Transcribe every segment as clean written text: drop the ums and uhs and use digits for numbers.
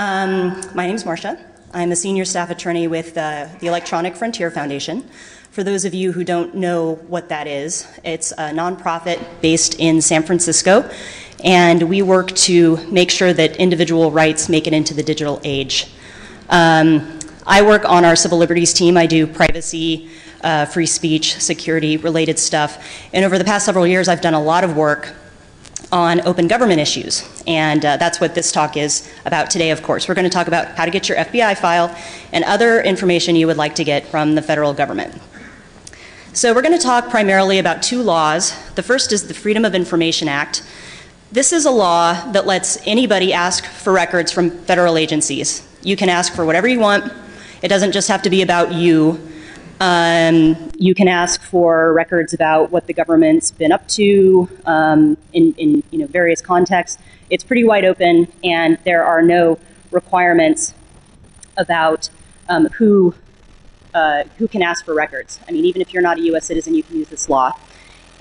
My name is Marcia. I'm a senior staff attorney with the Electronic Frontier Foundation. For those of you who don't know what that is, it's a nonprofit based in San Francisco, and we work to make sure that individual rights make it into the digital age. I work on our civil liberties team. I do privacy, free speech, security related stuff, and over the past several years I've done a lot of work on open government issues, and that's what this talk is about today, of course. We're going to talk about how to get your FBI file and other information you would like to get from the federal government. So we're going to talk primarily about two laws. The first is the Freedom of Information Act. This is a law that lets anybody ask for records from federal agencies. You can ask for whatever you want. It doesn't just have to be about you. You can ask for records about what the government's been up to in various contexts. It's pretty wide open, and there are no requirements about who can ask for records. I mean, even if you're not a U.S. citizen, you can use this law.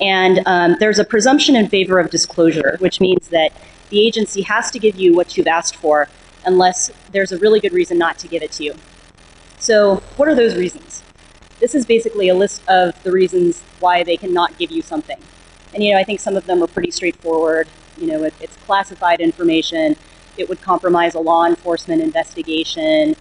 And there's a presumption in favor of disclosure, which means that the agency has to give you what you've asked for unless there's a really good reason not to give it to you. So what are those reasons? This is basically a list of the reasons why they cannot give you something. And, I think some of them are pretty straightforward. It's classified information. It would compromise a law enforcement investigation.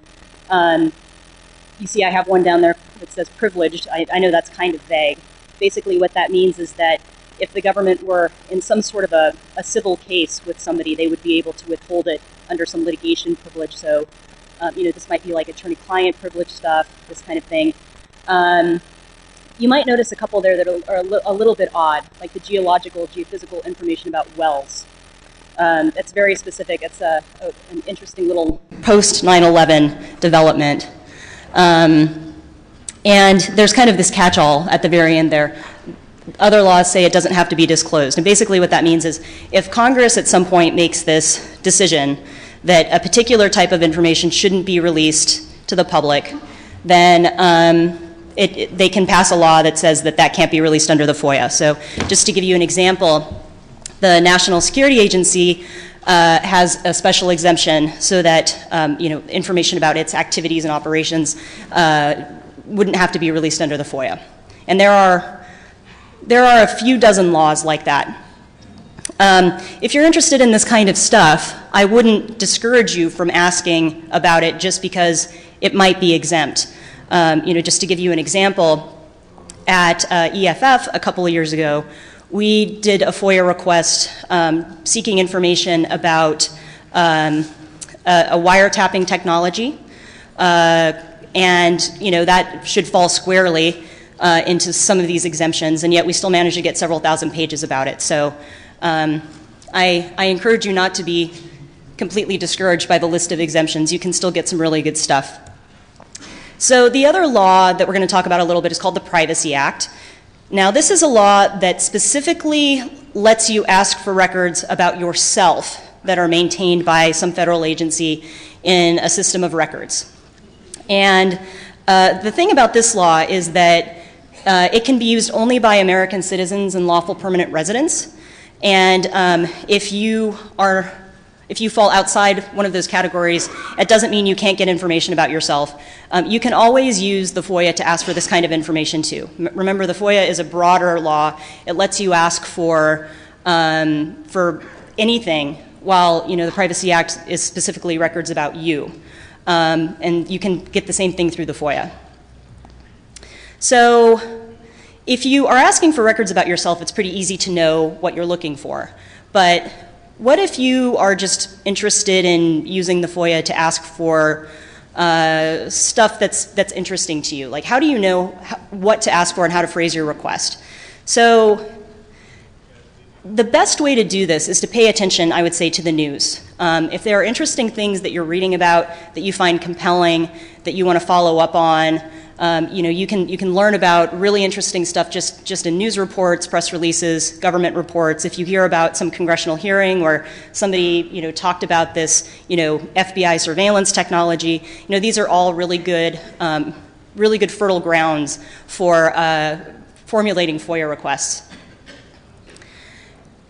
You see I have one down there that says privileged. I know that's kind of vague. Basically what that means is that if the government were in some sort of a civil case with somebody, they would be able to withhold it under some litigation privilege. So, this might be like attorney-client privilege stuff, this kind of thing. You might notice a couple there that are a little bit odd, like the geophysical information about wells. That's very specific. It's an interesting little post 9/11 development. And there's kind of this catch-all at the very end there. Other laws say it doesn't have to be disclosed. And basically what that means is if Congress at some point makes this decision that a particular type of information shouldn't be released to the public, then they can pass a law that says that that can't be released under the FOIA. So just to give you an example, the National Security Agency has a special exemption so that information about its activities and operations wouldn't have to be released under the FOIA. And there are a few dozen laws like that. If you're interested in this kind of stuff, I wouldn't discourage you from asking about it just because it might be exempt. Just to give you an example, at EFF a couple of years ago, we did a FOIA request seeking information about a wiretapping technology, and that should fall squarely into some of these exemptions, and yet we still managed to get several thousand pages about it. So I encourage you not to be completely discouraged by the list of exemptions. You can still get some really good stuff. So the other law that we're going to talk about a little bit is called the Privacy Act. Now this is a law that specifically lets you ask for records about yourself that are maintained by some federal agency in a system of records. And the thing about this law is that it can be used only by American citizens and lawful permanent residents. And if you fall outside one of those categories, it doesn't mean you can't get information about yourself. You can always use the FOIA to ask for this kind of information too. Remember, the FOIA is a broader law. It lets you ask for anything, while the Privacy Act is specifically records about you. And you can get the same thing through the FOIA. So if you are asking for records about yourself, it's pretty easy to know what you're looking for. But what if you are just interested in using the FOIA to ask for stuff that's interesting to you? Like, how do you know what to ask for and how to phrase your request? So the best way to do this is to pay attention, I would say, to the news. If there are interesting things that you're reading about that you find compelling, that you want to follow up on, you can learn about really interesting stuff just in news reports, press releases, government reports. If you hear about some congressional hearing or somebody talked about this FBI surveillance technology, these are all really good fertile grounds for formulating FOIA requests.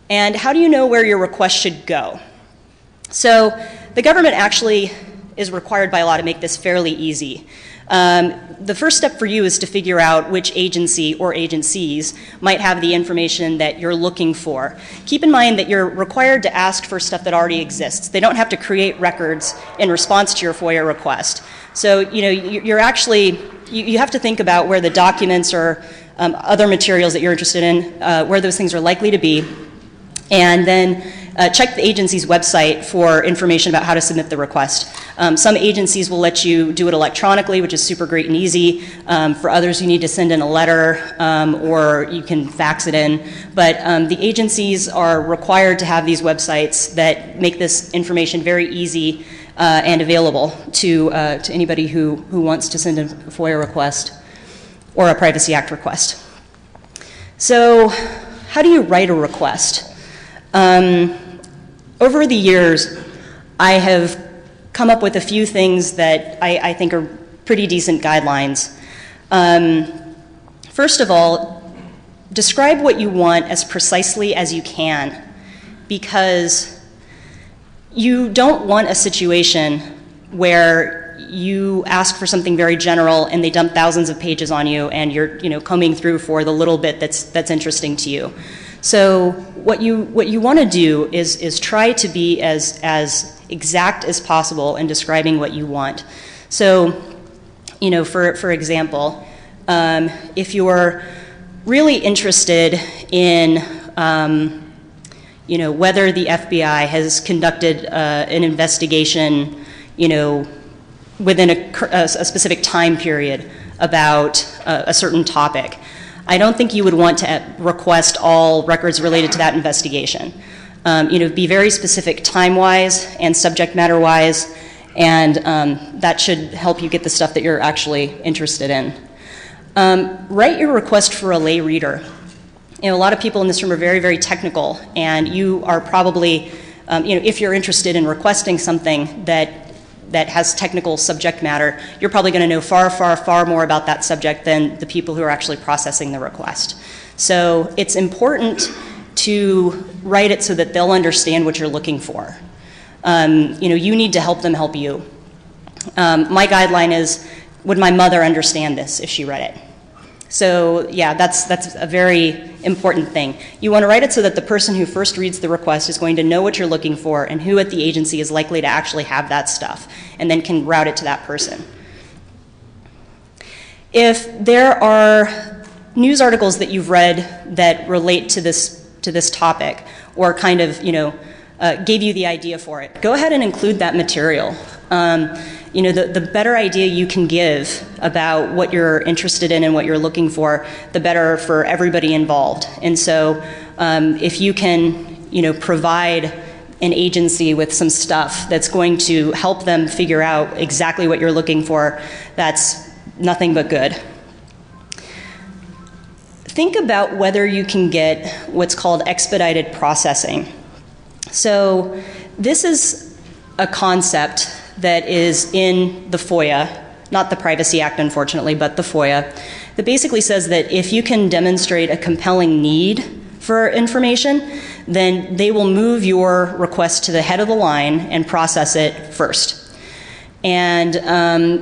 And how do you know where your request should go? So the government actually is required by law to make this fairly easy. The first step for you is to figure out which agency or agencies might have the information that you're looking for. Keep in mind that you're required to ask for stuff that already exists. They don't have to create records in response to your FOIA request. So, you're actually, you have to think about where the documents or other materials that you're interested in, where those things are likely to be, and then check the agency's website for information about how to submit the request. Some agencies will let you do it electronically, which is super great and easy. For others, you need to send in a letter or you can fax it in. But the agencies are required to have these websites that make this information very easy and available to anybody who wants to send a FOIA request or a Privacy Act request. So how do you write a request? Over the years, I have come up with a few things that I think are pretty decent guidelines. First of all, describe what you want as precisely as you can, because you don't want a situation where you ask for something very general and they dump thousands of pages on you and you're combing through for the little bit that's interesting to you. So what you want to do is try to be as exact as possible in describing what you want. So, for example, if you're really interested in, whether the FBI has conducted an investigation, within a specific time period about a certain topic, I don't think you would want to request all records related to that investigation. Be very specific time-wise and subject matter-wise, and that should help you get the stuff that you're actually interested in. Write your request for a lay reader. A lot of people in this room are very, very technical, and you are probably, if you're interested in requesting something that has technical subject matter, you're probably going to know far, far, far more about that subject than the people who are actually processing the request. So it's important to write it so that they'll understand what you're looking for. You need to help them help you. My guideline is, would my mother understand this if she read it? So yeah, that's a very important thing. You want to write it so that the person who first reads the request is going to know what you're looking for and who at the agency is likely to actually have that stuff, and then can route it to that person. If there are news articles that you've read that relate to this topic, or kind of gave you the idea for it, go ahead and include that material. The better idea you can give about what you're interested in and what you're looking for, the better for everybody involved. And so if you can, provide an agency with some stuff that's going to help them figure out exactly what you're looking for, that's nothing but good. Think about whether you can get what's called expedited processing. So this is a concept that is in the FOIA, not the Privacy Act, unfortunately, but the FOIA, that basically says that if you can demonstrate a compelling need for information, then they will move your request to the head of the line and process it first. And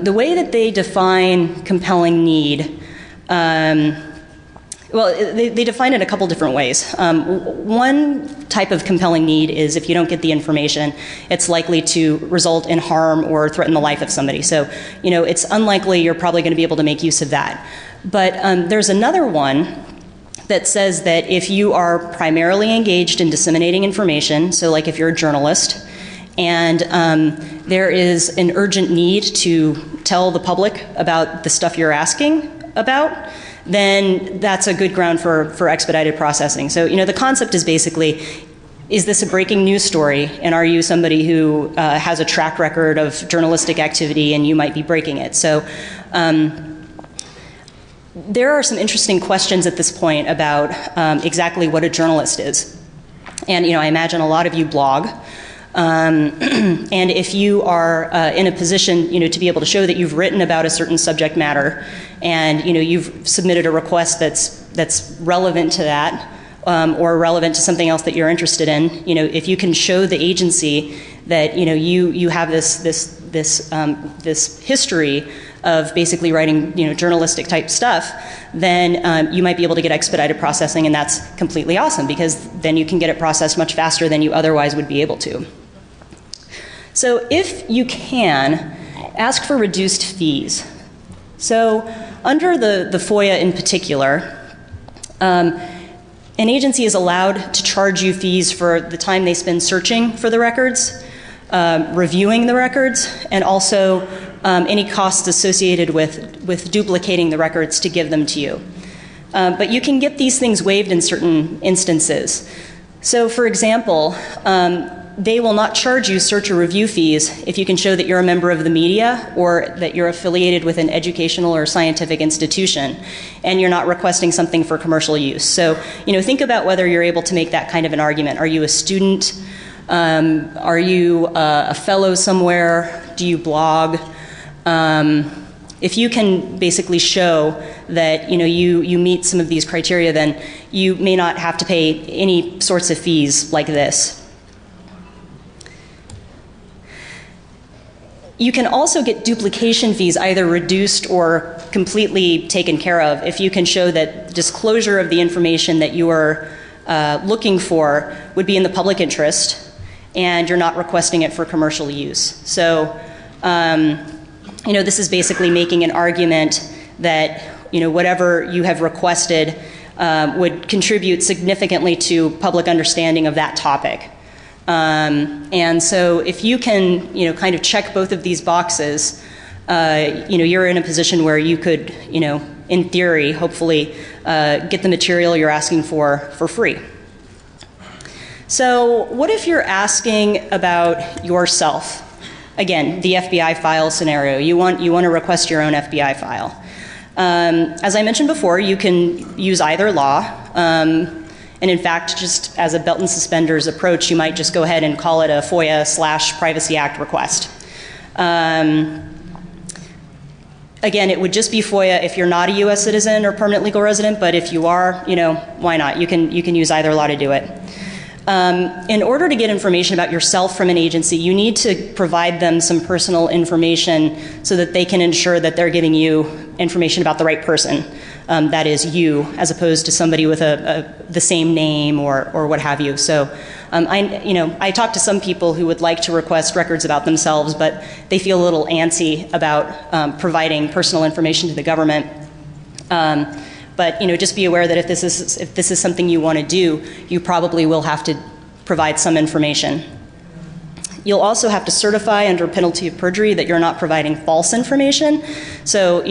the way that they define compelling need, they define it a couple different ways. One type of compelling need is if you don't get the information, it's likely to result in harm or threaten the life of somebody. So, it's unlikely you're probably going to be able to make use of that. But there's another one that says that if you are primarily engaged in disseminating information, so like if you're a journalist, and there is an urgent need to tell the public about the stuff you're asking about, then that's a good ground for expedited processing. So, the concept is basically, is this a breaking news story, and are you somebody who has a track record of journalistic activity and you might be breaking it? So there are some interesting questions at this point about exactly what a journalist is. And, I imagine a lot of you blog. And if you are in a position, to be able to show that you've written about a certain subject matter, and you've submitted a request that's relevant to that, or relevant to something else that you're interested in, if you can show the agency that you have this history of basically writing journalistic type stuff, then you might be able to get expedited processing, and that's completely awesome because then you can get it processed much faster than you otherwise would be able to. So if you can, ask for reduced fees. So under the FOIA in particular, an agency is allowed to charge you fees for the time they spend searching for the records, reviewing the records, and also any costs associated with duplicating the records to give them to you. But you can get these things waived in certain instances. So for example, they will not charge you search or review fees if you can show that you're a member of the media or that you're affiliated with an educational or scientific institution and you're not requesting something for commercial use. So, think about whether you're able to make that kind of an argument. Are you a student? Are you a fellow somewhere? Do you blog? If you can basically show that you meet some of these criteria, then you may not have to pay any sorts of fees like this. You can also get duplication fees either reduced or completely taken care of if you can show that disclosure of the information that you are looking for would be in the public interest and you're not requesting it for commercial use. So, this is basically making an argument that, whatever you have requested would contribute significantly to public understanding of that topic. And so if you can, kind of check both of these boxes, you're in a position where you could, in theory, hopefully, get the material you're asking for free. So what if you're asking about yourself? Again, the FBI file scenario. You want to request your own FBI file. As I mentioned before, you can use either law. And in fact, just as a belt and suspenders approach, you might just go ahead and call it a FOIA/Privacy Act request. Again, it would just be FOIA if you're not a U.S. citizen or permanent legal resident, but if you are, why not? You can use either law to do it. In order to get information about yourself from an agency, you need to provide them some personal information so that they can ensure that they're giving you information about the right person. That is you, as opposed to somebody with the same name or what have you. So, I talk to some people who would like to request records about themselves, but they feel a little antsy about providing personal information to the government. But just be aware that if this is something you want to do, you probably will have to provide some information. You'll also have to certify under penalty of perjury that you're not providing false information. So,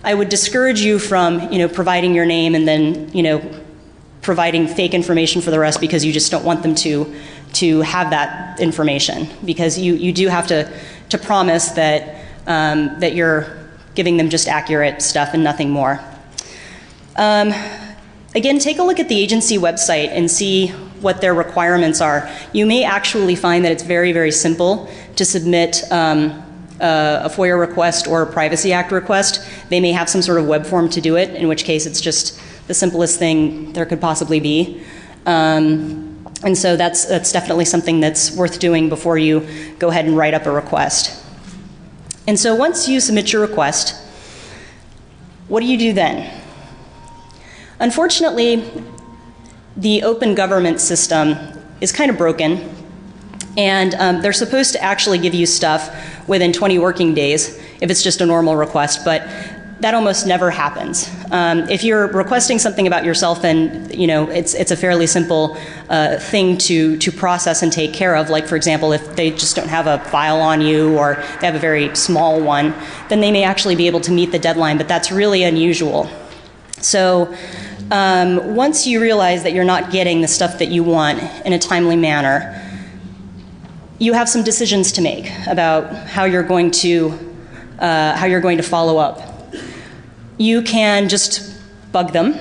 I would discourage you from, providing your name and then, providing fake information for the rest because you just don't want them to have that information, because you do have to promise that that you're giving them just accurate stuff and nothing more. Again, take a look at the agency website and see what their requirements are. You may actually find that it's very, very simple to submit a FOIA request or a Privacy Act request. They may have some sort of web form to do it, in which case it's just the simplest thing there could possibly be. And so that's definitely something that's worth doing before you go ahead and write up a request. And so once you submit your request, what do you do then? Unfortunately, the open government system is kind of broken, and they're supposed to actually give you stuff within 20 working days if it's just a normal request, but that almost never happens. If you're requesting something about yourself, then it's a fairly simple thing to process and take care of. Like, for example, if they just don't have a file on you or they have a very small one, then they may actually be able to meet the deadline, but that's really unusual. So once you realize that you're not getting the stuff that you want in a timely manner, you have some decisions to make about how you're going to follow up. You can just bug them.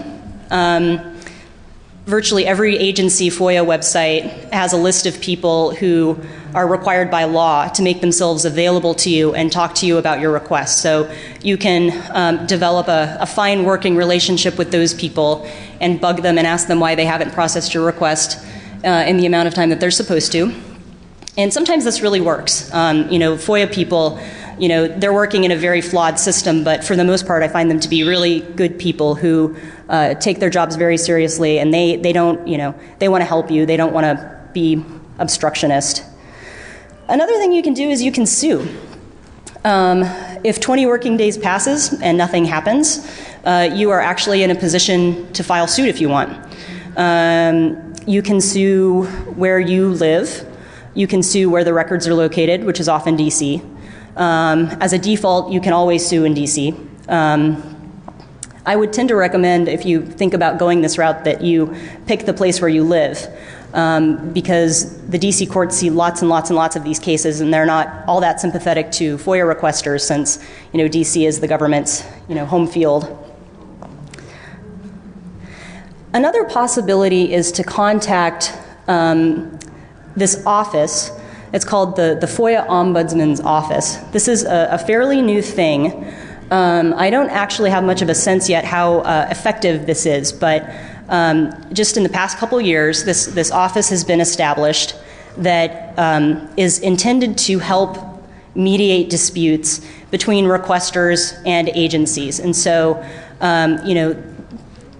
Virtually every agency FOIA website has a list of people who are required by law to make themselves available to you and talk to you about your request. So you can develop a fine working relationship with those people and bug them and ask them why they haven't processed your request in the amount of time that they're supposed to. And sometimes this really works. FOIA people, they're working in a very flawed system, but for the most part, I find them to be really good people who take their jobs very seriously, and they don't, they want to help you. They don't want to be obstructionist. Another thing you can do is you can sue. If 20 working days passes and nothing happens, you are actually in a position to file suit if you want. You can sue where you live. You can sue where the records are located, which is often DC. As a default, you can always sue in DC. I would tend to recommend, if you think about going this route, that you pick the place where you live, because the DC courts see lots and lots and lots of these cases, and they're not all that sympathetic to FOIA requesters, since DC is the government's home field. Another possibility is to contact this office. It's called the FOIA Ombudsman's Office. This is a fairly new thing. I don't actually have much of a sense yet how effective this is, but just in the past couple years, this office has been established that is intended to help mediate disputes between requesters and agencies. And so,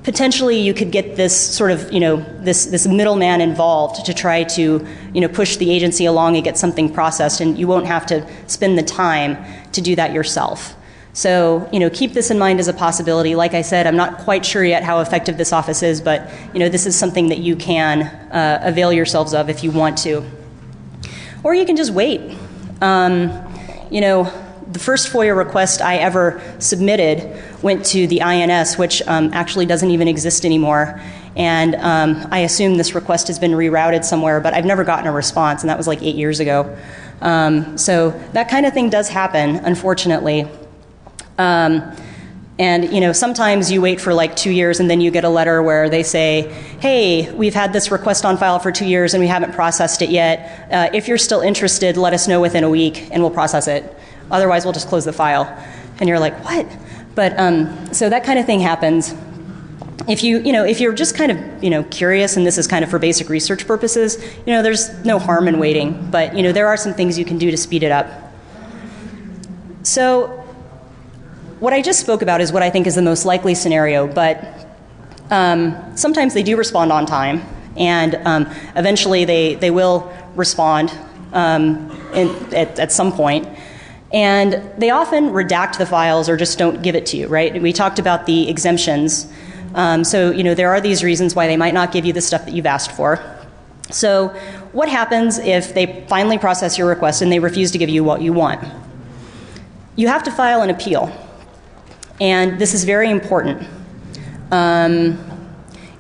potentially you could get this sort of, this middleman involved to try to, push the agency along and get something processed, and you won't have to spend the time to do that yourself. So, keep this in mind as a possibility. Like I said, I'm not quite sure yet how effective this office is, but, this is something that you can avail yourselves of if you want to. Or you can just wait. The first FOIA request I ever submitted went to the INS, which actually doesn't even exist anymore. And I assume this request has been rerouted somewhere, but I've never gotten a response, and that was like 8 years ago. So that kind of thing does happen, unfortunately. And sometimes you wait for like 2 years, and then you get a letter where they say, hey, we've had this request on file for 2 years and we haven't processed it yet. If you're still interested, let us know within a week and we'll process it. Otherwise, we'll just close the file. And you're like, what? But so that kind of thing happens. If you're just kind of, curious, and this is kind of for basic research purposes, there's no harm in waiting. But, there are some things you can do to speed it up. So what I just spoke about is what I think is the most likely scenario, but sometimes they do respond on time, and eventually they will respond at some point. And they often redact the files or just don't give it to you, right? We talked about the exemptions. So, there are these reasons why they might not give you the stuff that you've asked for. So what happens if they finally process your request and they refuse to give you what you want? You have to file an appeal. And this is very important.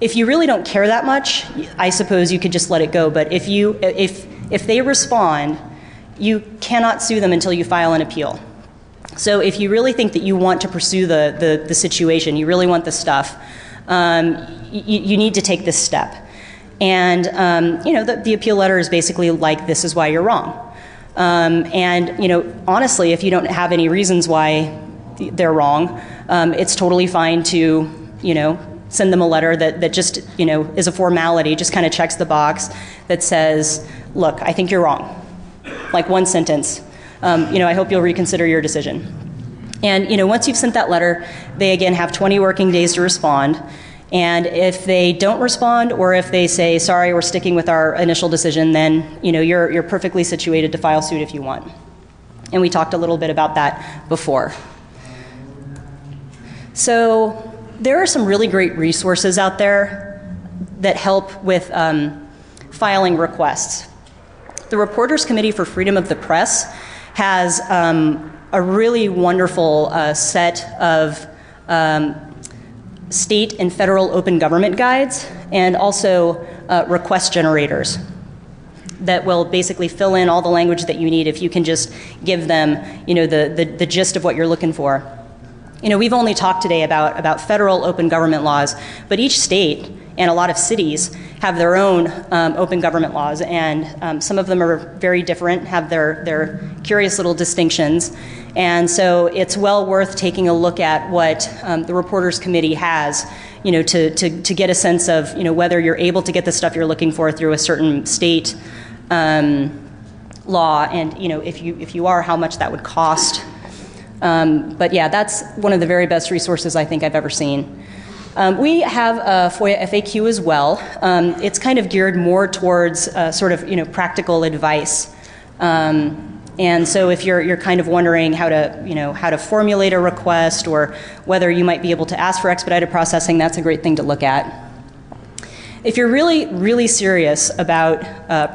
If you really don't care that much, I suppose you could just let it go. But if they respond, you cannot sue them until you file an appeal. So if you really think that you want to pursue the situation, you really want the stuff, you need to take this step. And the appeal letter is basically like, this is why you're wrong. And honestly, if you don't have any reasons why they're wrong, it's totally fine to send them a letter that just is a formality, just kind of checks the box that says, look, I think you're wrong. Like one sentence, I hope you'll reconsider your decision. And once you've sent that letter, they again have 20 working days to respond. And if they don't respond, or if they say, sorry, we're sticking with our initial decision, then you're perfectly situated to file suit if you want. And we talked a little bit about that before. So there are some really great resources out there that help with filing requests. The Reporters Committee for Freedom of the Press has a really wonderful set of state and federal open government guides, and also request generators that will basically fill in all the language that you need if you can just give them the gist of what you're looking for. We've only talked today about federal open government laws, but each state and a lot of cities have their own open government laws, and some of them are very different, have their curious little distinctions. And so it's well worth taking a look at what the Reporters Committee has, to get a sense of, whether you're able to get the stuff you're looking for through a certain state law, and, if you are, how much that would cost. But yeah, that's one of the very best resources I think I've ever seen. We have a FOIA FAQ as well. It's kind of geared more towards practical advice. And so if you're kind of wondering how to formulate a request, or whether you might be able to ask for expedited processing, that's a great thing to look at. If you're really, really serious about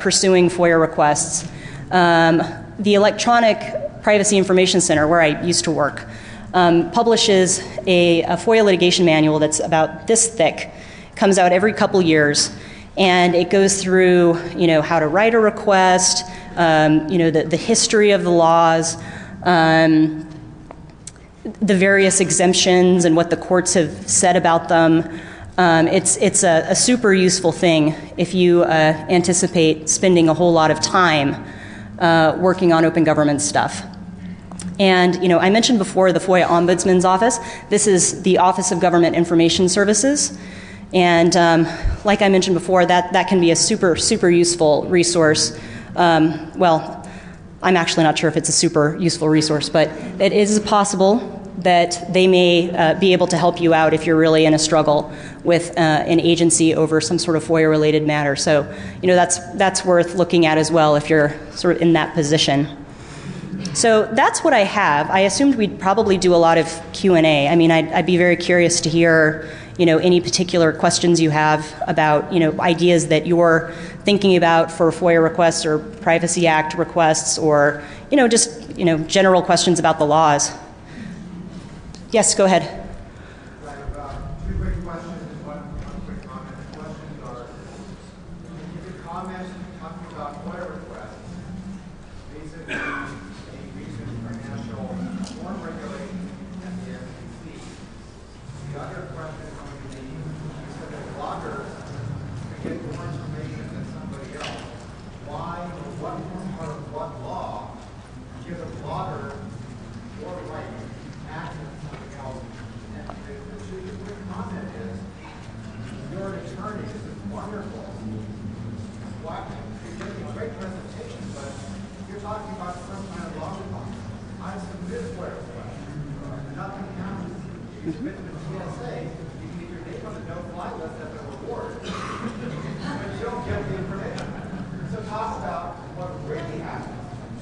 pursuing FOIA requests, the Electronic Privacy Information Center, where I used to work, publishes a FOIA litigation manual that's about this thick, comes out every couple years, and it goes through, how to write a request, the history of the laws, the various exemptions and what the courts have said about them. It's a super useful thing if you anticipate spending a whole lot of time working on open government stuff. And, I mentioned before the FOIA Ombudsman's Office. This is the Office of Government Information Services. And like I mentioned before, that can be a super, super useful resource. Well, I'm actually not sure if it's a super useful resource, but it is possible that they may be able to help you out if you're really in a struggle with an agency over some sort of FOIA-related matter. So, that's worth looking at as well if you're sort of in that position. So that's what I have. I assumed we'd probably do a lot of Q&A. I mean, I'd be very curious to hear, any particular questions you have about, ideas that you're thinking about for FOIA requests or Privacy Act requests, or, just, general questions about the laws. Yes, go ahead. Two quick questions and one quick comment. The questions are, your comments talking about FOIA requests, basically a recent financial reform regulation at the FCC. The other question is going to be, you said that bloggers can get more information than somebody else. Why, or what part of what law gives a blogger more right access to something else? And the quick comment is, you're an attorney, this is wonderful. Why, you're giving a great presentation, but you're talking about some kind of law reform. I submit FOIA request. Nothing happens. You submit to the TSA, you can get your name on the no-fly list as a reward, but you don't get the information. So talk about what really happens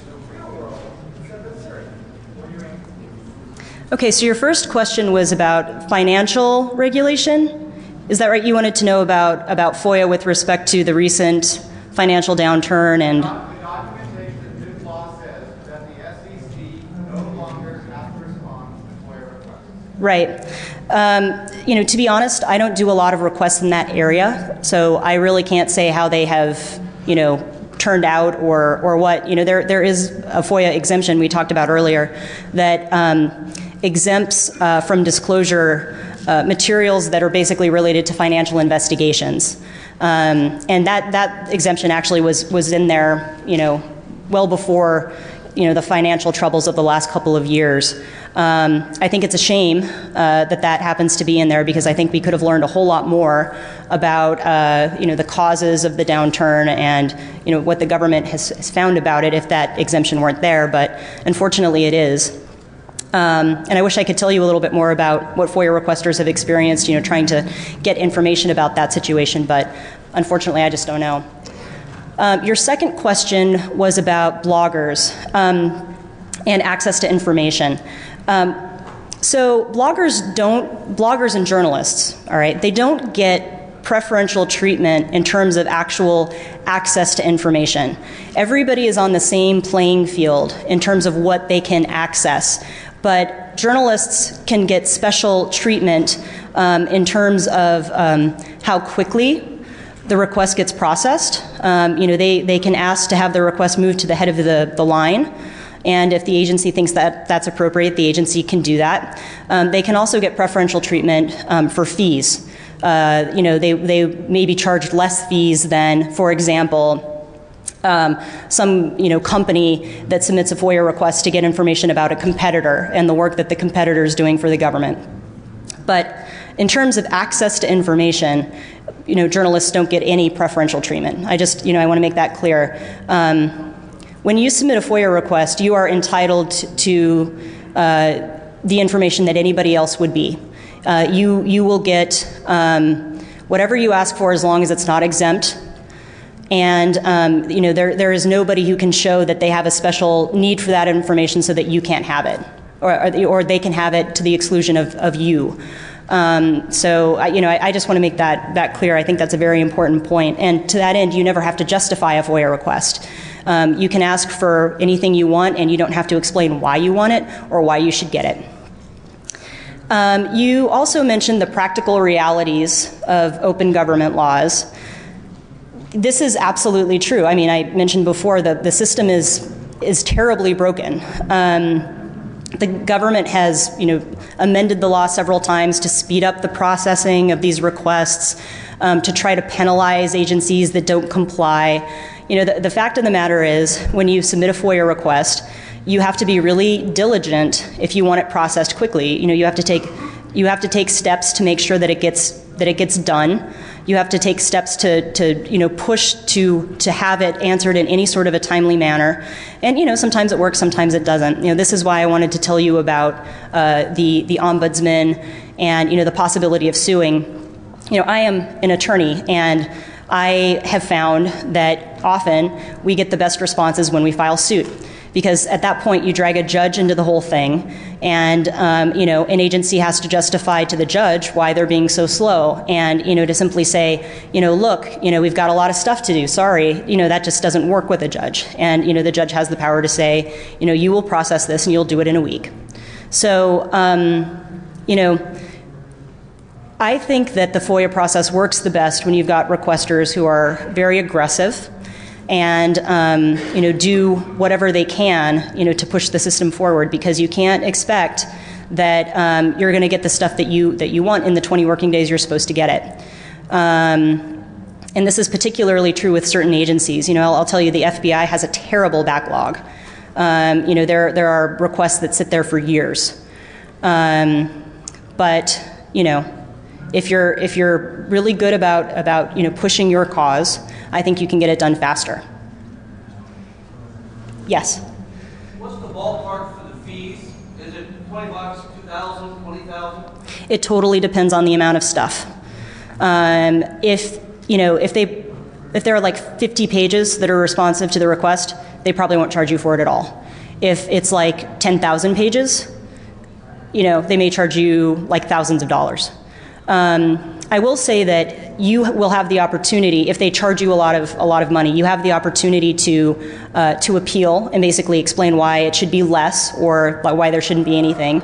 in the real world instead of Syria. What are your answers? Okay, so your first question was about financial regulation. Is that right? You wanted to know about FOIA with respect to the recent financial downturn and... The documentation that this law says that the SEC no longer has to respond to FOIA requests. Right. To be honest, I don't do a lot of requests in that area, so I really can't say how they have, turned out or what. There is a FOIA exemption we talked about earlier that exempts from disclosure materials that are basically related to financial investigations. And that exemption actually was in there, well before, the financial troubles of the last couple of years. I think it's a shame that happens to be in there, because I think we could have learned a whole lot more about, the causes of the downturn and, what the government has found about it if that exemption weren't there. But unfortunately, it is. And I wish I could tell you a little bit more about what FOIA requesters have experienced, trying to get information about that situation, but unfortunately I just don't know. Your second question was about bloggers and access to information. So bloggers and journalists, all right, they don't get preferential treatment in terms of actual access to information. Everybody is on the same playing field in terms of what they can access. But journalists can get special treatment in terms of how quickly the request gets processed. They can ask to have the request moved to the head of the line, And if the agency thinks that that's appropriate, the agency can do that. They can also get preferential treatment for fees. They may be charged less fees than, for example, some company that submits a FOIA request to get information about a competitor and the work that the competitor is doing for the government. But in terms of access to information, journalists don't get any preferential treatment. I want to make that clear. When you submit a FOIA request, you are entitled to the information that anybody else would be. You will get whatever you ask for as long as it's not exempt. And there is nobody who can show that they have a special need for that information so that you can't have it, or they can have it to the exclusion of you. I just want to make that clear. I think that's a very important point. And to that end, you never have to justify a FOIA request. You can ask for anything you want, and you don't have to explain why you want it or why you should get it. You also mentioned the practical realities of open government laws. This is absolutely true. I mean, I mentioned before that the system is terribly broken. The government has, amended the law several times to speed up the processing of these requests, to try to penalize agencies that don't comply. The fact of the matter is, when you submit a FOIA request, you have to be really diligent if you want it processed quickly. You have to take steps to make sure that it gets done. You have to take steps to push to have it answered in any sort of a timely manner. And, sometimes it works, sometimes it doesn't. This is why I wanted to tell you about the ombudsman and, the possibility of suing. I am an attorney, and I have found that often we get the best responses when we file suit. Because at that point, you drag a judge into the whole thing, and an agency has to justify to the judge why they're being so slow, and to simply say, look, we've got a lot of stuff to do. Sorry, that just doesn't work with a judge, and the judge has the power to say, you will process this and you'll do it in a week. So, I think that the FOIA process works the best when you've got requesters who are very aggressive and do whatever they can to push the system forward, because you can't expect that you're going to get the stuff that you want in the 20 working days you're supposed to get it. And this is particularly true with certain agencies. I'll tell you, the FBI has a terrible backlog. There are requests that sit there for years. But if you're really good about pushing your cause, I think you can get it done faster. Yes? What's the ballpark for the fees? Is it $20, $2,000, $20,000? It totally depends on the amount of stuff. If there are like 50 pages that are responsive to the request, they probably won't charge you for it at all. If it's like 10,000 pages, they may charge you like thousands of dollars. I will say that you will have the opportunity, if they charge you a lot of money, you have the opportunity to appeal and basically explain why it should be less or why there shouldn't be anything.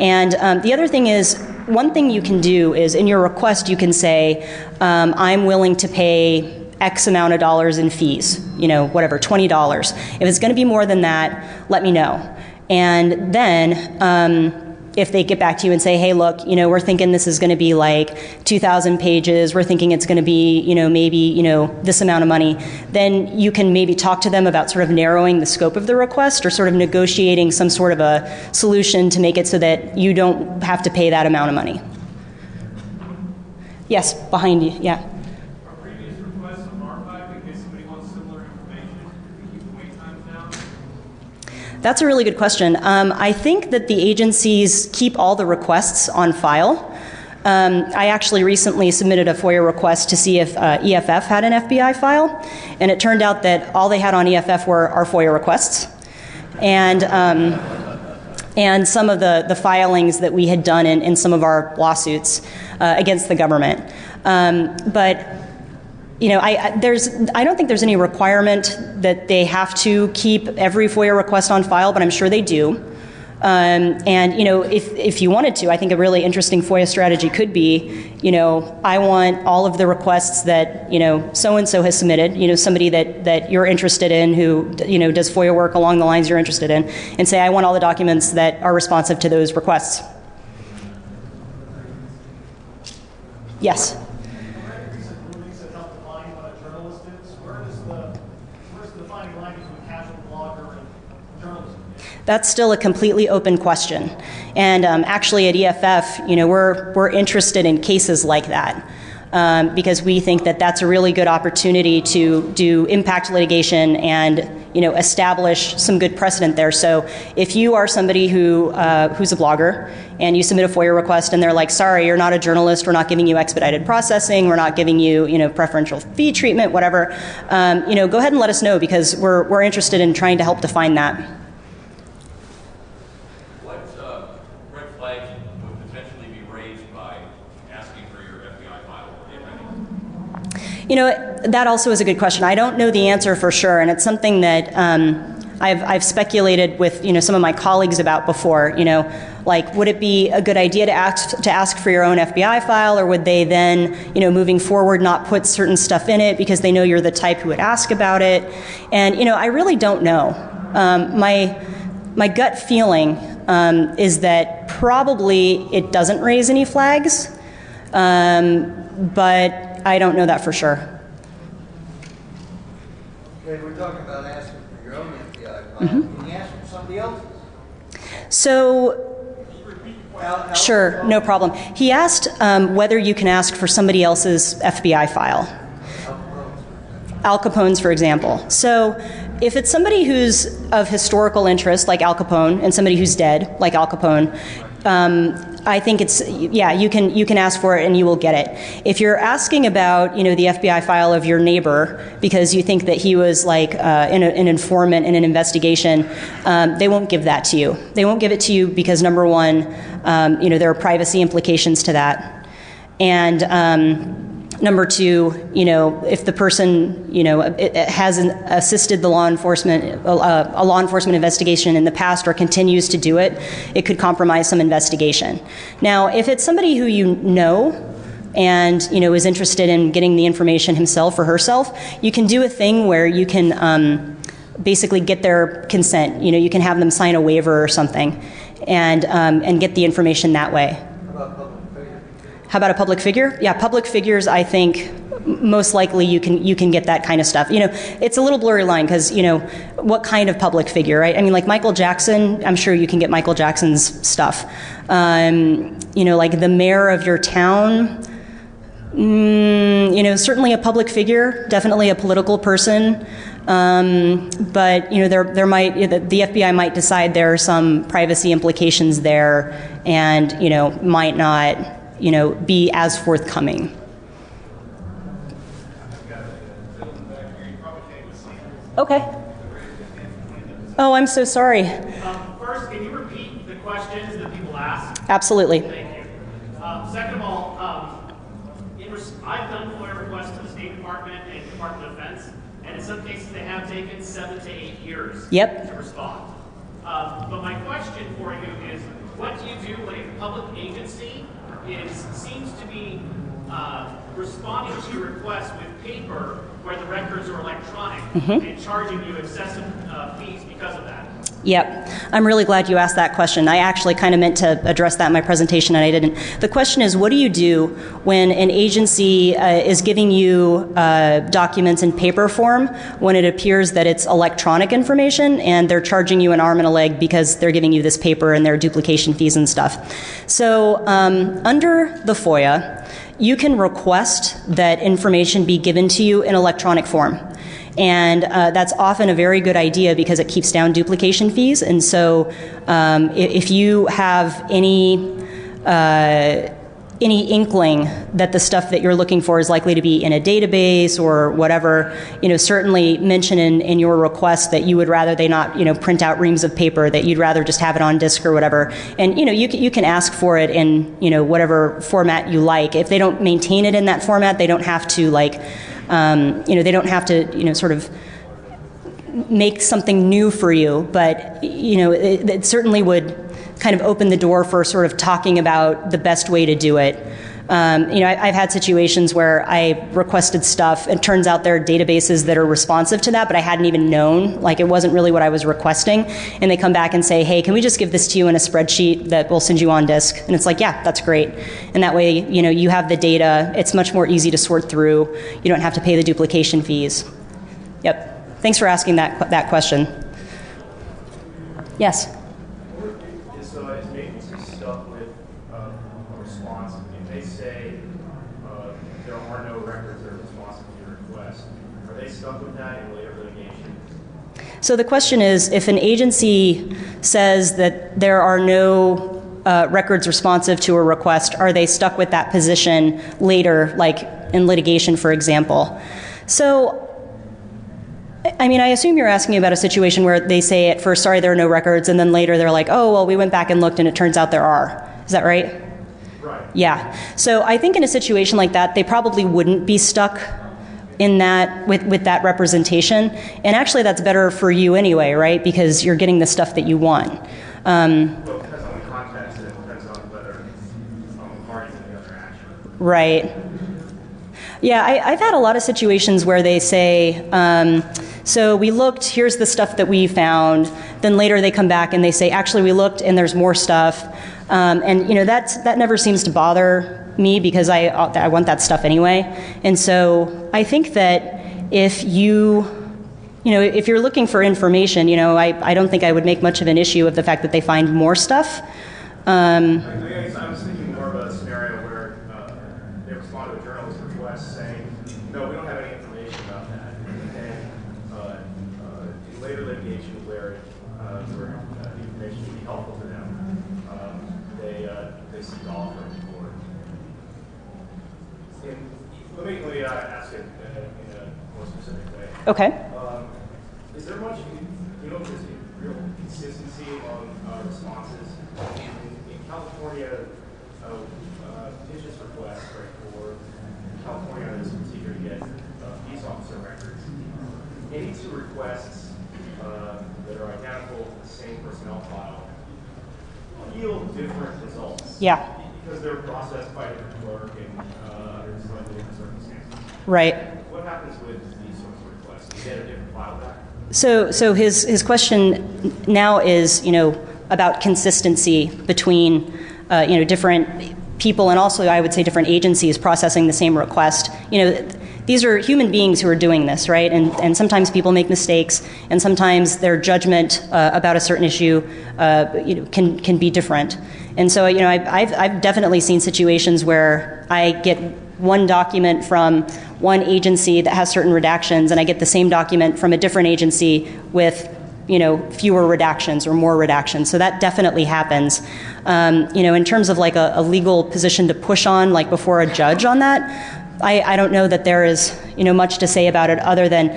And the other thing is, one thing you can do is in your request you can say, I'm willing to pay X amount of dollars in fees, whatever, $20. If it's going to be more than that, let me know. And then if they get back to you and say, hey, look, we're thinking this is going to be like 2,000 pages, we're thinking it's going to be, maybe, this amount of money, then you can maybe talk to them about sort of narrowing the scope of the request or sort of negotiating some sort of a solution to make it so that you don't have to pay that amount of money. Yes, behind you, yeah. Are previous requests archived in case somebody wants similar information? Can you keep the wait times down? That's a really good question. I think that the agencies keep all the requests on file. I actually recently submitted a FOIA request to see if EFF had an FBI file, and it turned out that all they had on EFF were our FOIA requests. And some of the filings that we had done in some of our lawsuits against the government. But I don't think there's any requirement that they have to keep every FOIA request on file, but I'm sure they do. And, you know, if you wanted to, I think a really interesting FOIA strategy could be, you know, I want all of the requests that, you know, so-and-so has submitted, you know, somebody that you're interested in who, you know, does FOIA work along the lines you're interested in, and say, I want all the documents that are responsive to those requests. Yes? That's still a completely open question. And actually at EFF, you know, we're interested in cases like that because we think that that's a really good opportunity to do impact litigation and, you know, establish some good precedent there. So if you are somebody who's a blogger and you submit a FOIA request and they're like, sorry, you're not a journalist, we're not giving you expedited processing, we're not giving you, you know, preferential fee treatment, whatever, you know, go ahead and let us know because we're interested in trying to help define that. You know, that also is a good question. I don't know the answer for sure, and it's something that I've speculated with, you know, some of my colleagues about before. You know, like, would it be a good idea to ask for your own FBI file, or would they then, you know, moving forward, not put certain stuff in it because they know you're the type who would ask about it? And you know, I really don't know. My gut feeling is that probably it doesn't raise any flags, but I don't know that for sure. Okay, we're talking about asking for your own FBI file. Can you ask for somebody else's? So, sure, no problem. He asked whether you can ask for somebody else's FBI file. Al Capone's, for example. So, if it's somebody who's of historical interest, like Al Capone, and somebody who's dead, like Al Capone, I think it's, yeah, you can ask for it and you will get it. If you're asking about, you know, the FBI file of your neighbor because you think that he was like an informant in an investigation, they won't give that to you. They won't give it to you because, number one, you know, there are privacy implications to that, and number two, you know, if the person, you know, has assisted the law enforcement, a law enforcement investigation in the past or continues to do it, it could compromise some investigation. Now, if it's somebody who you know and, you know, is interested in getting the information himself or herself, you can do a thing where you can basically get their consent. You know, you can have them sign a waiver or something and get the information that way. How about a public figure? Yeah, public figures, I think, most likely you can get that kind of stuff. You know, it's a little blurry line because, you know, what kind of public figure, right? I mean, like Michael Jackson, I'm sure you can get Michael Jackson's stuff. You know, like the mayor of your town, you know, certainly a public figure, definitely a political person. But, you know, there might, the FBI might decide there are some privacy implications there and, you know, might not, you know, be as forthcoming. Okay. Oh, I'm so sorry. First, can you repeat the questions that people ask? Absolutely. Thank you. Second of all, I've done FOIA requests to the State Department and Department of Defense, and in some cases they have taken 7 to 8 years to respond. But my question for you is, what do you do when a public agency seems to be responding to your request with paper where the records are electronic and charging you excessive fees because of that? Yep. I'm really glad you asked that question. I actually kind of meant to address that in my presentation and I didn't. The question is, what do you do when an agency is giving you documents in paper form when it appears that it's electronic information and they're charging you an arm and a leg because they're giving you this paper and there are duplication fees and stuff? So under the FOIA, you can request that information be given to you in electronic form. And that's often a very good idea because it keeps down duplication fees. And so if you have any inkling that the stuff that you're looking for is likely to be in a database or whatever, you know, certainly mention in your request that you would rather they not, you know, print out reams of paper, that you'd rather just have it on disk or whatever. And, you know, you can ask for it in, you know, whatever format you like. If they don't maintain it in that format, they don't have to, like, you know, they don't have to, you know, sort of make something new for you, but, you know, it certainly would kind of opened the door for sort of talking about the best way to do it. I've had situations where I requested stuff, and it turns out there are databases that are responsive to that, but I hadn't even known, like it wasn't really what I was requesting, and they come back and say, hey, can we just give this to you in a spreadsheet that we'll send you on disk? And it's like, yeah, that's great. And that way, you have the data, it's much more easy to sort through, you don't have to pay the duplication fees. Yep, thanks for asking that question. Yes? So is an agency stuck with a response if they say there are no records that are responsive to your request? Are they stuck with that in later litigation? So the question is, if an agency says that there are no records responsive to a request, are they stuck with that position later, like in litigation, for example? So, I mean, I assume you're asking about a situation where they say at first, sorry, there are no records, and then later they're like, oh, well, we went back and looked, and it turns out there are. Is that right? Right. Yeah. So I think in a situation like that, they probably wouldn't be stuck in that with that representation. And actually, that's better for you anyway, right? Because you're getting the stuff that you want. Well, it depends on the context, and it depends on whether the parties in the other action. Right. Yeah, I've had a lot of situations where they say, so we looked, here's the stuff that we found. Then later they come back and they say, actually, we looked and there's more stuff. And that never seems to bother me because I want that stuff anyway. And so I think that if if you're looking for information, I don't think I would make much of an issue of the fact that they find more stuff. I was thinking more about a scenario where they respond to a journalist's request saying, no, we don't have any information about that. And in later litigation where the information would be helpful to them, they seek to offer it for it. Let me ask it in a more specific way. Okay. Is there much, if there's real consistency among responses? In California, petitions requests for California is easier to get peace officer records. Any two requests that are identical to the same personnel file yield different results. Yeah. Because they're processed by a different clerk and under slightly different circumstances. Right. What happens with these sorts of requests? Do you get a different file back? So his question now is, about consistency between, different people and also I would say different agencies processing the same request. These are human beings who are doing this, right? And sometimes people make mistakes, and sometimes their judgment about a certain issue, can be different. And so, I've definitely seen situations where I get one document from one agency that has certain redactions, and I get the same document from a different agency with, fewer redactions or more redactions. So that definitely happens. In terms of like a legal position to push on, like before a judge on that, I don't know that there is, much to say about it other than,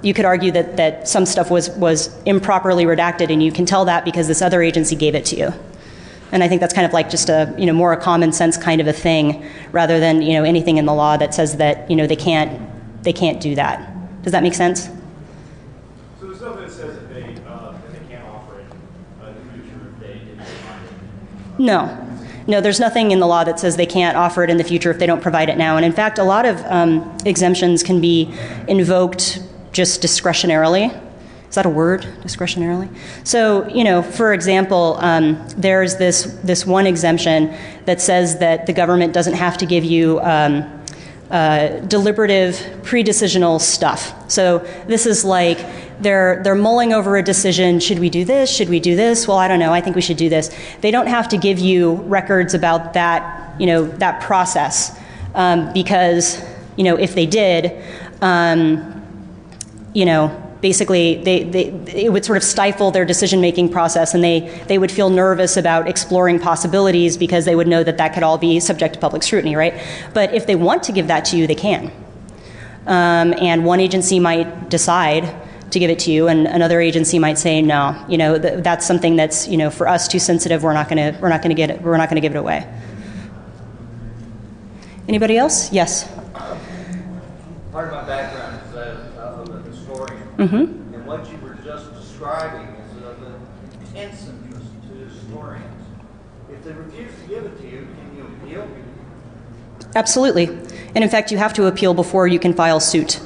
you could argue that some stuff was improperly redacted, and you can tell that because this other agency gave it to you. And I think that's kind of like just a, more a common sense kind of a thing rather than, anything in the law that says that, they can't do that. Does that make sense? So there's nothing that says that they can't offer it in the future if they didn't find it? No, there's nothing in the law that says they can't offer it in the future if they don't provide it now. And in fact, a lot of exemptions can be invoked just discretionarily. Is that a word, discretionarily? So, for example, there's this one exemption that says that the government doesn't have to give you deliberative pre-decisional stuff. So this is like they're mulling over a decision. Should we do this? Should we do this? Well, I don't know. I think we should do this. They don't have to give you records about that, that process because, if they did, basically it would sort of stifle their decision-making process, and they would feel nervous about exploring possibilities because they would know that could all be subject to public scrutiny, right? But if they want to give that to you, they can. And one agency might decide to give it to you, and another agency might say, no, that's something that's, for us too sensitive. We're not going to give it away. Anybody else? Yes. Part of my background is I'm a historian, Mm-hmm. and what you were just describing is of intense interest to historians. If they refuse to give it to you, can you appeal? Absolutely. And in fact, you have to appeal before you can file suit.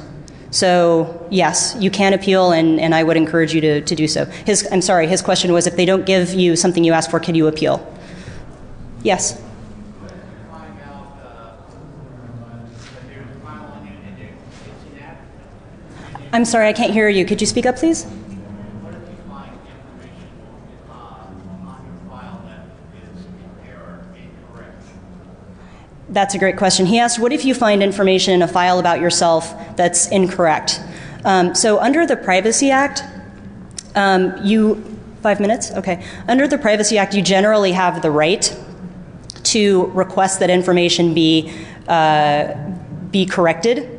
So yes, you can appeal, and I would encourage you to do so. His question was, if they don't give you something you ask for, can you appeal? Yes? I'm sorry, I can't hear you. Could you speak up, please? What if you find information on your file that is in error, incorrect? That's a great question. He asked, what if you find information in a file about yourself that's incorrect? So under the Privacy Act, 5 minutes? Okay. Under the Privacy Act, you generally have the right to request that information be corrected.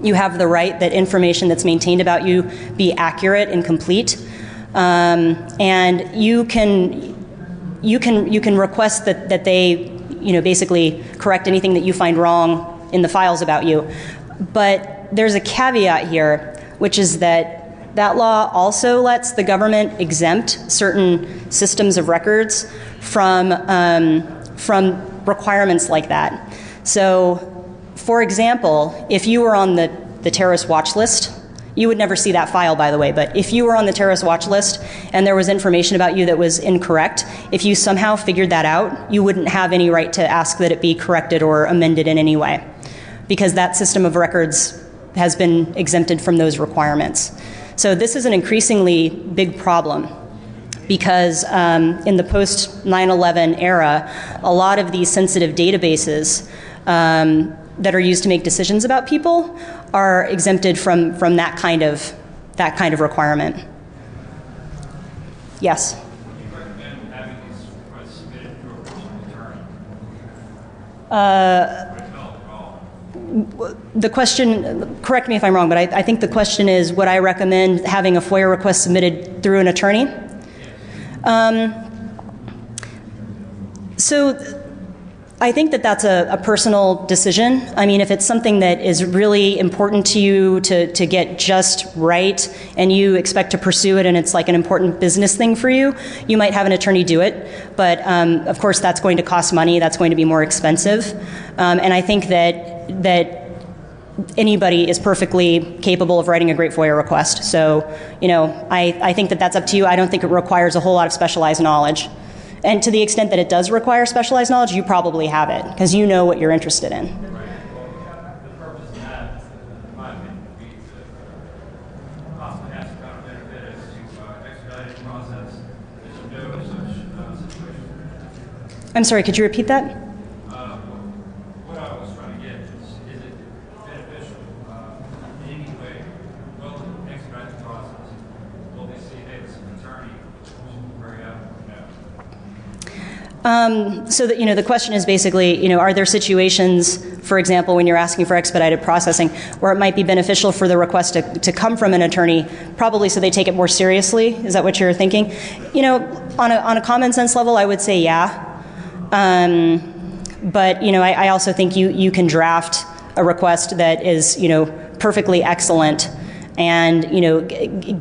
You have the right that information that's maintained about you be accurate and complete, and you can request that they, basically correct anything that you find wrong in the files about you. But there's a caveat here, which is that law also lets the government exempt certain systems of records from requirements like that. So, for example, if you were on the terrorist watch list, you would never see that file, by the way, but if you were on the terrorist watch list and there was information about you that was incorrect, if you somehow figured that out, you wouldn't have any right to ask that it be corrected or amended in any way, because that system of records has been exempted from those requirements. So this is an increasingly big problem, because in the post 9/11 era, a lot of these sensitive databases that are used to make decisions about people are exempted from that kind of requirement. Yes. Would you recommend having these requests submitted to a personal attorney? The question, correct me if I'm wrong, but I think the question is, would I recommend having a FOIA request submitted through an attorney? So I think that that's a personal decision. I mean, if it's something that is really important to you to get just right, and you expect to pursue it, and it's like an important business thing for you, you might have an attorney do it. But of course, that's going to cost money. That's going to be more expensive. And I think that anybody is perfectly capable of writing a great FOIA request. So, I think that that's up to you. I don't think it requires a whole lot of specialized knowledge. And to the extent that it does require specialized knowledge, you probably have it, because you know what you're interested in. Right. Well, the purpose of that, in my opinion, would be to possibly have some kind of benefit as to expedited process. There's no such situation. I'm sorry, could you repeat that? What I was trying to get is it beneficial in any way? Will it expedite the process? Will they see, hey, it's an attorney, hurry up? So that, the question is basically, are there situations, for example, when you're asking for expedited processing, where it might be beneficial for the request to come from an attorney, probably so they take it more seriously? Is that what you're thinking? On a common sense level, I would say yeah. But, I also think you can draft a request that is, perfectly excellent and,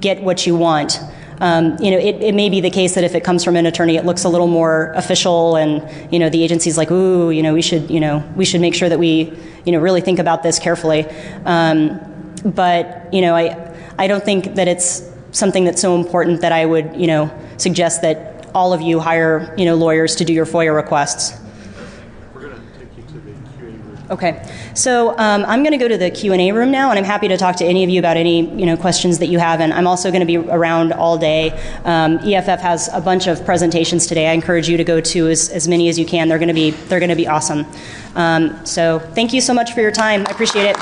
get what you want. It may be the case that if it comes from an attorney, it looks a little more official, and the agency's like, ooh, we should make sure that we really think about this carefully. But I don't think that it's something that's so important that I would suggest that all of you hire lawyers to do your FOIA requests. We're going to take you to the Q&A room. Okay, so I'm going to go to the Q&A room now, and I'm happy to talk to any of you about any questions that you have. And I'm also going to be around all day. EFF has a bunch of presentations today. I encourage you to go to as many as you can. They're going to be awesome. So thank you so much for your time. I appreciate it.